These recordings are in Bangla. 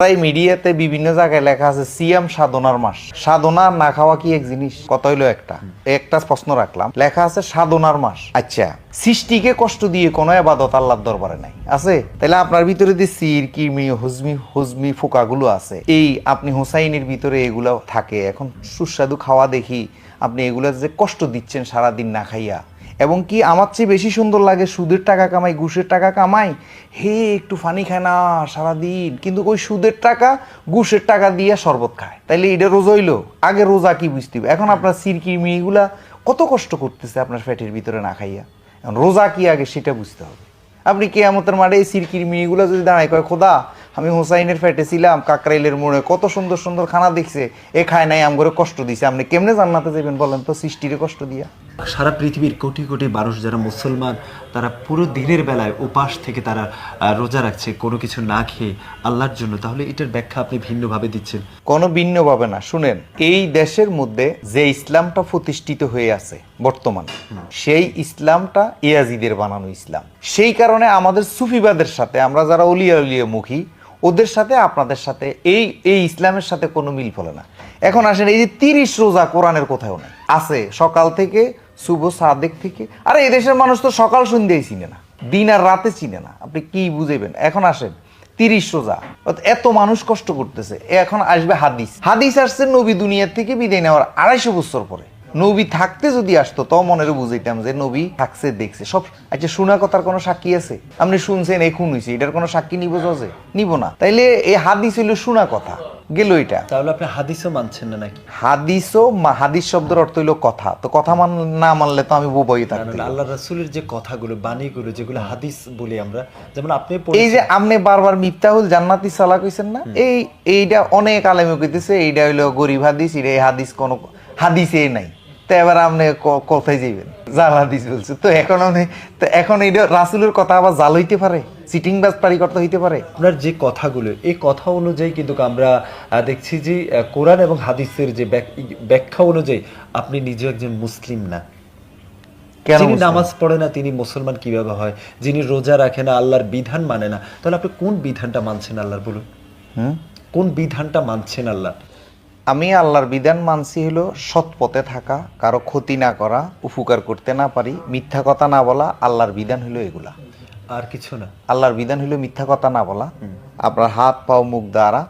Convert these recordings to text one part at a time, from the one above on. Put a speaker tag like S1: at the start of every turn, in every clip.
S1: তাই মিডিয়াতে বিভিন্ন জায়গায় লেখা আছে সিয়াম সাধনার মাস। সাধনা না খাওয়া কি এক জিনিস? কত হইলো একটা প্রশ্ন রাখলাম। লেখা আছে সাধনার মাস। আচ্ছা, সৃষ্টিকে কষ্ট দিয়ে কোনো ইবাদত আল্লাহর দরবারে নাই আছে? তাহলে আপনার ভিতরে যে সির কিরমি হুজমি ফোকাগুলো আছে, এই আপনি হুসাইনের ভিতরে এগুলো থাকে। এখন সুস্বাদু খাওয়া দেখি আপনি এগুলো যে কষ্ট দিচ্ছেন সারাদিন না খাইয়া, এবং কি আমার চেয়ে বেশি সুন্দর লাগে সুদের টাকা কামাই, ঘুষের টাকা কামাই, হে একটু ফানি খায় না সারাদিন, কিন্তু ওই সুদের টাকা ঘুষের টাকা দিয়ে শরবত খায়। তাইলে এটা রোজা হইলো? আগে রোজা কি বুঝতে হবে? এখন আপনার সিরকিরমি এগুলা কত কষ্ট করতেছে আপনার পেটের ভিতরে না খাইয়া। এখন রোজা কি আগে সেটা বুঝতে হবে। আপনি কিয়ামতের মাঠে এই সিরকিরমি এগুলা যদি দাঁড়ায় কয়, খোদা আমি হোসাইনের ফ্যাটে ছিলাম কাকরাইলের মোড়ে, কত সুন্দর সুন্দর খানা দেখছে, এ খায় নাই, আমগরে কষ্ট দিছে, আপনি কেমনে জান্নাতে যাবেন বলেন তো সৃষ্টিরে কষ্ট দিয়া?
S2: সারা পৃথিবীর কোটি কোটি মানুষ যারা মুসলমান, তারা পুরো দিনের বেলায় উপাস থেকে তারা রোজা রাখছে কোনো কিছু না খেয়ে আল্লাহর জন্য, তাহলে এটার ব্যাখ্যা আপনি ভিন্নভাবে দিচ্ছেন।
S1: কোনো ভিন্নভাবে না, শুনেন, এই দেশের মধ্যে যে ইসলামটা প্রতিষ্ঠিত হয়ে আছে বর্তমানে, সেই ইসলামটা ইয়াজিদের বানানো ইসলাম। সেই কারণে আমাদের সুফিবাদের সাথে, আমরা যারা অলিয়া উলিয়া মুখী, ওদের সাথে আপনাদের সাথে এই ইসলামের সাথে কোনো মিল ফলে না। এখন আসেন, এই যে 30 রোজা কোরআনের কোথাও নাই আছে, সকাল থেকে শুভ সাদেক থেকে। আরে এই দেশের মানুষ তো সকাল সন্ধ্যায় চিনে না, দিন আর রাতে চিনে না, আপনি কি বুঝাইবেন? এখন আসেন 30 রোজা, এত মানুষ কষ্ট করতেছে। এখন আসবে হাদিস আসছে নবী দুনিয়ার থেকে বিদায় নেওয়ার 250 বছর পরে। নবী থাকতে যদি আসতো তো মনের বুঝাইতাম যে নবী থাকছে, দেখছে সব। আচ্ছা, শোনা কথার কোনো সাক্ষী আছে? আপনি শুনছেন এই খুন হয়েছে, এটার কোনো সাক্ষী নিব? যে নিব না। তাইলে এই হাদিস হইলো শোনা কথা, গেল এটা।
S2: তাহলে আপনি হাদিসও মানছেন না নাকি?
S1: হাদিস শব্দের অর্থ হইলো কথা, তো কথা না মানলে তো আমি বোবাই থাকতাম।
S2: আল্লাহ রাসূলের যে কথাগুলো, বাণীগুলো, যেগুলো হাদিস বলি আমরা, যেমন আপনি
S1: এই যে আপনি বারবার মিফতাহুল জান্নাতি সালা কইছেন না, এইটা অনেক আলেমে কইতেছে এইটা হইলো গরিব হাদিস, এটা এই হাদিস কোনো হাদিসে নাই। তো এবার আপনি কোথায় যাইবেন? জাল হাদিস বলছে তো এখন এইটা রাসূলের কথা আবার জাল হইতে পারে, চিটিংবাজ পারিকর্তা হইতে পারে।
S2: আপনার যে কথাগুলো, এই কথা অনুযায়ী কিন্তু আমরা দেখছি যে কোরআন এবং হাদিসের যে ব্যাখ্যা অনুযায়ী আপনি নিজে একজন মুসলিম না। যিনি নামাজ পড়ে না তিনি মুসলমান কিভাবে হয়? যিনি রোজা রাখে না, আল্লাহর বিধান মানে না, তাহলে আপনি কোন বিধানটা মানছেন আল্লাহর? বলুন, কোন বিধানটা মানছেন আল্লাহ?
S1: আমি আল্লাহর বিধান মানছি হলো সৎ পথে থাকা, কারো ক্ষতি না করা, উপকার করতে না পারি, মিথ্যা কথা না বলা। আল্লাহর বিধান হলো এগুলা,
S2: আর কিছু না।
S1: আল্লাহর বিধান হলো মিথ্যা কথা না বলা, আপনার হাত পাও মুখ দ্বারা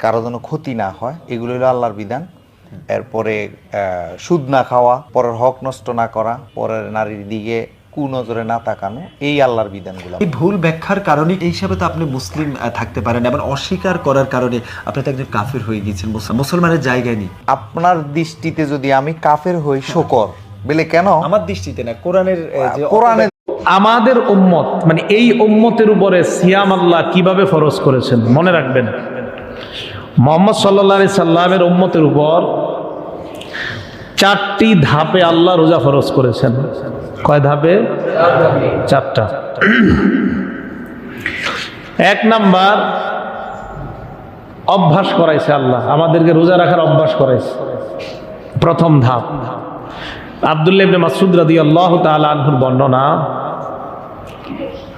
S1: কারো যেন ক্ষতি না হয়, এগুলো হলো আল্লাহর বিধান। এরপরে সুদ না খাওয়া, পরের হক নষ্ট না করা, পরের নারীর দিকে কুনজরে না তাকানো, এই আল্লাহর বিধানগুলো।
S2: এই ভুল ব্যাখ্যার কারণে এই হিসাবে তো আপনি মুসলিম থাকতে পারেন, এবং অস্বীকার করার কারণে আপনি তো একজন কাফের হয়ে গিয়েছেন, মুসলমানের জায়গায় নেই।
S1: আপনার দৃষ্টিতে যদি আমি কাফের হই, শকর বলে কেন?
S2: আমার দৃষ্টিতে না, কোরআনের
S3: আমাদের উম্মত, মানে এই উম্মতের উপরে সিয়াম আল্লাহ কিভাবে ফরজ করেছেন মনে রাখবেন। মুহাম্মদ সাল্লাল্লাহু আলাইহি সাল্লামের উম্মতের উপর 4টি ধাপে আল্লাহ রোজা ফরজ করেছেন। কয় ধাপে? 4টা। 1 নাম্বার, অভ্যাস করাইছে আল্লাহ, আমাদেরকে রোজা রাখার অভ্যাস করাইছে। প্রথম ধাপ, আব্দুল্লাহ ইবনে মাসউদ রাদিয়াল্লাহু তাআলা আনহুর বর্ণনা,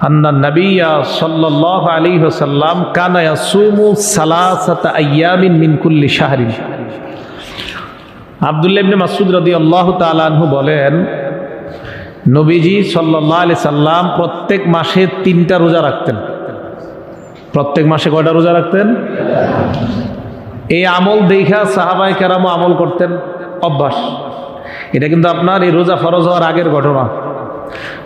S3: আন্না নবিয়্যা সাল্লাল্লাহু আলাইহি ওয়াসাল্লাম কানা ইয়াসুমু সালাসাতা আইয়ামিন মিন কুল্লি শাহরিন। আব্দুল্লাহ ইবনে মাসউদ রাদিয়াল্লাহু তাআলা আনহু বলেন, নবীজি সাল্লাল্লাহু আলাইহি সাল্লাম প্রত্যেক মাসে 3টা রোজা রাখতেন। প্রত্যেক মাসে কয়টা রোজা রাখতেন? এই আমল দেখা সাহাবায়ে কেরাম আমল করতেন, অভ্যাস। এটা কিন্তু আপনার এই রোজা ফরজ হওয়ার আগের ঘটনা।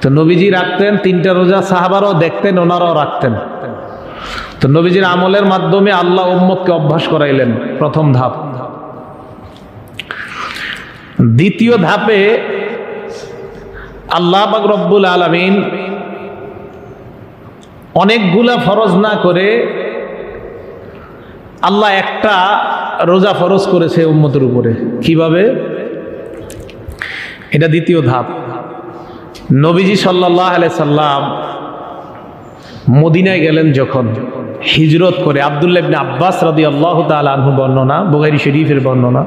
S3: তো নবীজি রাখতেন 3টা রোজা, সাহাবারাও দেখতেন, ওনারাও রাখতেন। তো নবীজির আমলের মাধ্যমে আল্লাহ উম্মতকে অভ্যাস করাইলেন, প্রথম ধাপ। দ্বিতীয় ধাপে আল্লাহ পাক রব্বুল আলামিন অনেকগুলা ফরজ না করে আল্লাহ একটা রোজা ফরজ করেছে উম্মতের উপরে। কিভাবে? এটা দ্বিতীয় ধাপ। নবীজি সাল্লাল্লাহু আলাইহি সাল্লাম মদিনায় গেলেন যখন হিজরত করে, আব্দুল্লাহ ইবনে আব্বাস রাদিয়াল্লাহু তাআলা আনহু বর্ণনা, বুখারী শরীফের বর্ণনা,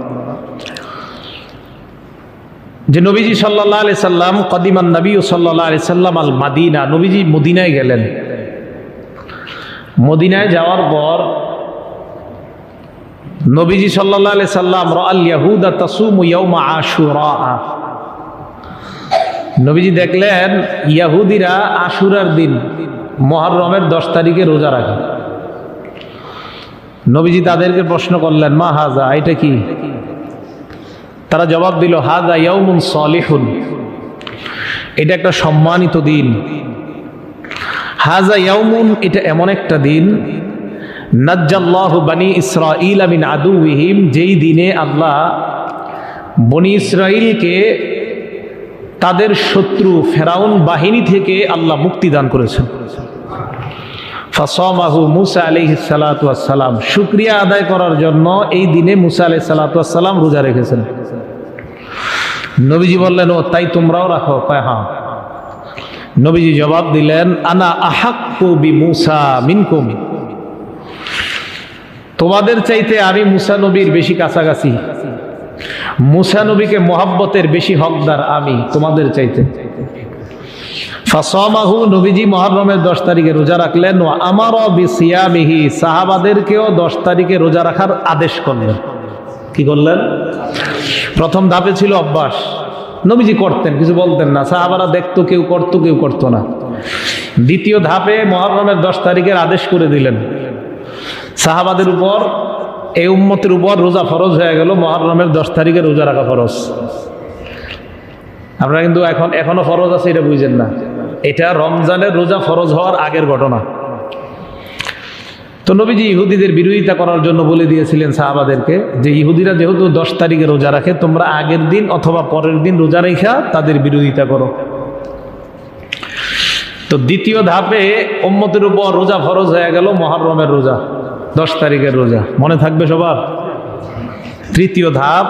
S3: যে নবীজি সাল্লাল্লাহু আলাইহি সাল্লাম কদিমান নবী সাল্লাল্লাহু আলাইহি সাল্লাম আল মাদিনা, নবীজি মদিনায় গেলেন। মদিনায় যাওয়ার পর নবীজি সাল্লাল্লাহু আলাইহি সাল্লাম রাআল ইয়াহুদা তাসুমু ইয়াউমা আশুরা, নবীজি দেখলেন ইহুদিরা আশুরার দিন মুহররমের 10 তারিখে রোজা রাখে। নবীজি তাদেরকে প্রশ্ন করলেন, মা হাজা, এটা কি? তারা জবাব দিল, হাজা ইয়াউমুন সালিহুন, এটা একটা সম্মানিত দিন। হাজা ইয়াউমুন, এটা এমন একটা দিন, নাজ্জাল্লাহু বনি ইসরাঈল মিন আদুওয়িহিম, যেই দিনে আল্লাহ বনি ইসরাঈলকে তাদের শত্রু ফেরাউন বাহিনী থেকে আল্লাহ মুক্তি দান করেছেন। ফাসামাহু মুসা আলাইহিস সালাতু ওয়াস সালাম, শুকরিয়া আদায় করার জন্য এই দিনে মুসা আলাইহিস সালাতু ওয়াস সালাম রোজা রেখেছেন। নবীজি বললেন, ও তাই তোমরাও রাখো? কয় হ্যাঁ। নবীজি জবাব দিলেন, আনা আহাক্কু বিমুসা মিনকুম, তোমাদের চাইতে আমি মুসা নবীর বেশি কাছাকাছি, মুসা নবীকে মোহাব্বতের বেশি হকদার আমি তোমাদের চাইতে। ফাসামাহু, নবীজি মুহররমের 10 তারিখে রোজা রাখলেন। ওয়া আমারা বিসিয়ামিহি, সাহাবাদেরকেও 10 তারিখে রোজা রাখার আদেশ করলেন। কি করলেন? প্রথম ধাপে ছিল অভ্যাস, নবীজি করতেন, কিছু বলতেন না, সাহাবারা দেখতো, কেউ করতো কেউ করতো না। দ্বিতীয় ধাপে মুহররমের 10 তারিখের আদেশ করে দিলেন। সাহাবাদের উপর, এই উম্মতের উপর রোজা ফরজ হয়ে গেল, মুহররমের 10 তারিখে রোজা রাখা ফরজ। আপনারা কিন্তু এখনো ফরজ আছে এটা বুঝেন না, এটা রমজানের রোজা ফরজ হওয়ার আগের ঘটনা। তো নবীজি ইহুদিদের বিরোধিতা করার জন্য বলে দিয়েছিলেন সাহাবাদেরকে যে ইহুদিরা যেহেতু 10 তারিখে রোজা রাখে, তোমরা আগের দিন অথবা পরের দিন রোজা রেখা তাদের বিরোধিতা করো। তো দ্বিতীয় ধাপে উম্মতের উপর রোজা ফরজ হয়ে গেল, মুহররমের রোজা, 10 তারিখের রোজা, মনে থাকবে সবার। তৃতীয় ধাপ,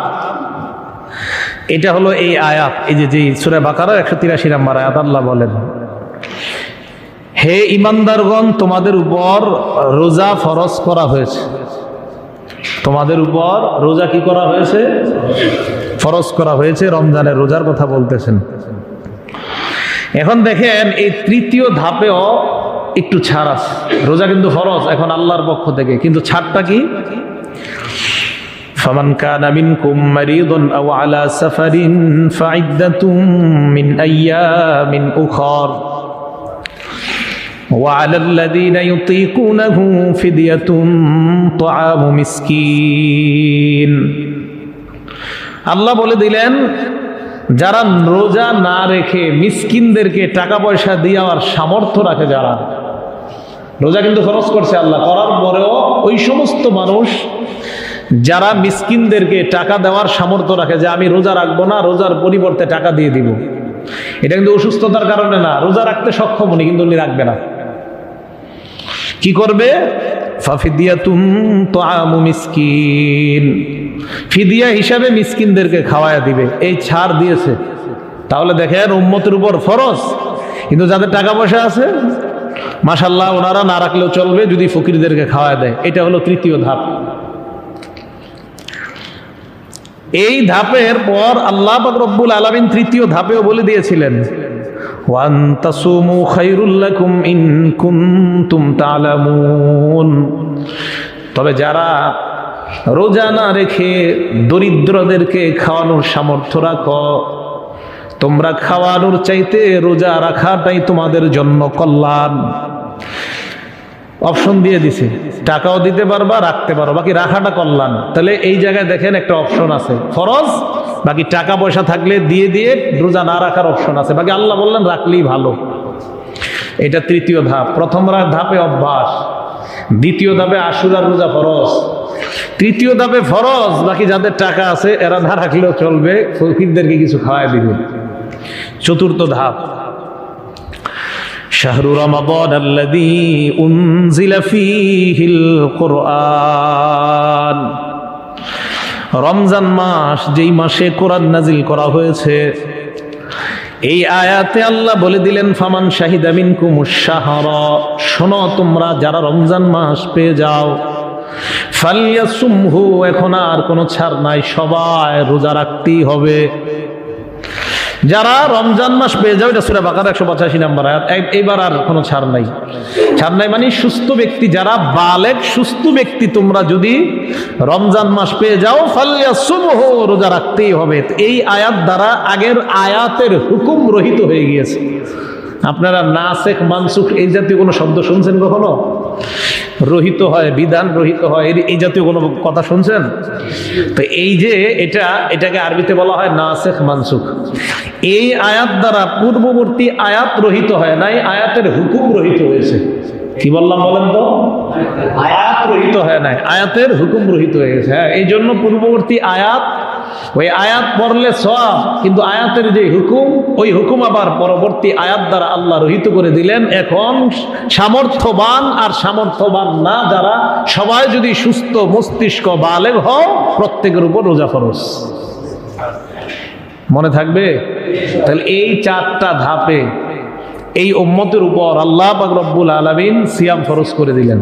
S3: এটা হলো এই আয়াত, এই যে সূরা বাকারার 183 নম্বর আয়াত, আল্লাহ বলেন, হে ইমানদারগণ, তোমাদের উপর রোজা ফরজ করা হয়েছে। তোমাদের উপর রোজা কি করা হয়েছে? ফরজ করা হয়েছে। রমজানের রোজার কথা বলতেছেন। এখন দেখেন এই তৃতীয় ধাপেও একটু ছাড় আছে। রোজা কিন্তু ফরজ এখন আল্লাহর পক্ষ থেকে, কিন্তু ছাড়টা কি? ফামান কানা মিনকুম মারিদুন আও আলা সাফারিন ফাইদ্দাতুম মিন আইয়ামিন উখর وعلى الذين يطيقونه فدية طعام مسكين। আল্লাহ বলে দিলেন, যারা রোজা না রেখে মিসকিনদেরকে টাকা পয়সা দেওয়ার সামর্থ্য রাখে, যারা রোজা কিন্তু খরচ করছে আল্লাহ, করার পরেও ওই সমস্ত মানুষ যারা মিসকিনদেরকে টাকা দেওয়ার সামর্থ্য রাখে, যে আমি রোজা রাখবো না, রোজার পরিবর্তে টাকা দিয়ে দিব, এটা কিন্তু অসুস্থতার কারণে না, রোজা রাখতে সক্ষম উনি, কিন্তু উনি রাখবে না। কি করবে? ফাফিদিয়াতুন তুআমু মিসকিন, ফিদিয়া হিসাবে মিসকিনদেরকে খাওয়ায়া দিবে। এই ছাড় দিয়েছে। তাহলে দেখেন উম্মতের উপর ফরজ, কিন্তু যাদের টাকা পয়সা আছে মাশাআল্লাহ ওনারা না রাখলেও চলবে যদি ফকিরদেরকে খাওয়ায় দেয়। এটা হলো তৃতীয় ধাপ। এই ধাপের পর আল্লাহ পাক রব্বুল আলামিন তৃতীয় ধাপেও বলে দিয়েছিলেন, ওয়ান তাসুমু খায়রুল লাকুম ইন কুনতুম তা'লামুন, তবে যারা রোজা না রেখে দরিদ্রদেরকে খাওয়ানোর সামর্থ্য রাখো, তোমরা খাওয়ানোর চাইতে রোজা রাখাটাই তোমাদের জন্য কল্যাণ। অপশন দিয়ে দিছে, টাকাও দিতে পারবা, রাখতে পারো, বাকি রাখাটা কল্যাণ। তাহলে এই জায়গায় দেখেন একটা অপশন আছে, ফরজ, বাকি টাকা পয়সা থাকলে দিয়ে দিয়ে রোজা না রাখার অপশন আছে, বাকি আল্লাহ বললেন রাখলেই ভালো। এটা তৃতীয় ধাপ। প্রথম ধাপে অভ্যাস, দ্বিতীয় ধাপে আশুরার রোজা ফরজ, তৃতীয় ধাপে ফরজ, বাকি যাদের টাকা আছে এরা না রাখলেও চলবে, ফকিরদেরকে কিছু খাওয়ায় দিবে। চতুর্থ ধাপ, শাহরু রমাদান আল্লাযী উনজিলা ফীহিল কুরআন, রমজান মাস যেই মাসে কোরআন নাজিল করা হয়েছে। এই আয়াতে আল্লাহ বলে দিলেন, ফামান শাহিদা মিনকুমুশ শাহরা, শোনো তোমরা যারা রমজান মাস পেয়ে যাও, ফালইয়াসুমহু, এখন আর কোনো ছাড় নাই, সবাই রোজা রাখতেই হবে। যারা রমজান মাস পেয়ে যাও, এটা সূরা বাকারা 185 নম্বর আয়াত। এইবার আর কোনো ছাড় নাই। ছাড় নাই মানে সুস্থ ব্যক্তি, যারা বালেগ সুস্থ ব্যক্তি, তোমরা যদি রমজান মাস পেয়ে যাও ফালইয়াসুমহু, রোজা রাখতেই হবে। এই আয়াত দ্বারা আগের আয়াতের হুকুম রহিত হয়ে গিয়েছে। আপনারা নাসেখ মানসুখ এই জাতীয় কোনো শব্দ শুনছেন কখনো? রহিত হয়, বিধান রহিত হয়, এই জাতীয় কোনো কথা শুনছেন? তো এই যে এটাকে আরবিতে বলা হয় নাসেখ মানসুখ। এই আয়াত দ্বারা পূর্ববর্তী আয়াত রহিত হয় নাই, আয়াতের হুকুম রহিত হয়েছে। কি বললাম বলেন তো? আয়াত রহিত হয় নাই, আয়াতের হুকুম রহিত হয়ে গেছে। হ্যাঁ, এই জন্য পূর্ববর্তী আয়াত, ওই আয়াত পড়লে সওয়াব, কিন্তু আয়াতের যে হুকুম, ওই হুকুম আবার পরবর্তী আয়াত দ্বারা আল্লাহ রহিত করে দিলেন। এখন সামর্থ্যবান আর সামর্থ্যবান না যারা, সবাই যদি সুস্থ মস্তিষ্ক বালেগ হও, প্রত্যেকের উপর রোজা ফরজ। মনে থাকবে? তাহলে এই 4টা ধাপে এই উম্মতের উপর আল্লাহ পাক রব্বুল আলামিন সিয়াম ফরজ করে দিলেন।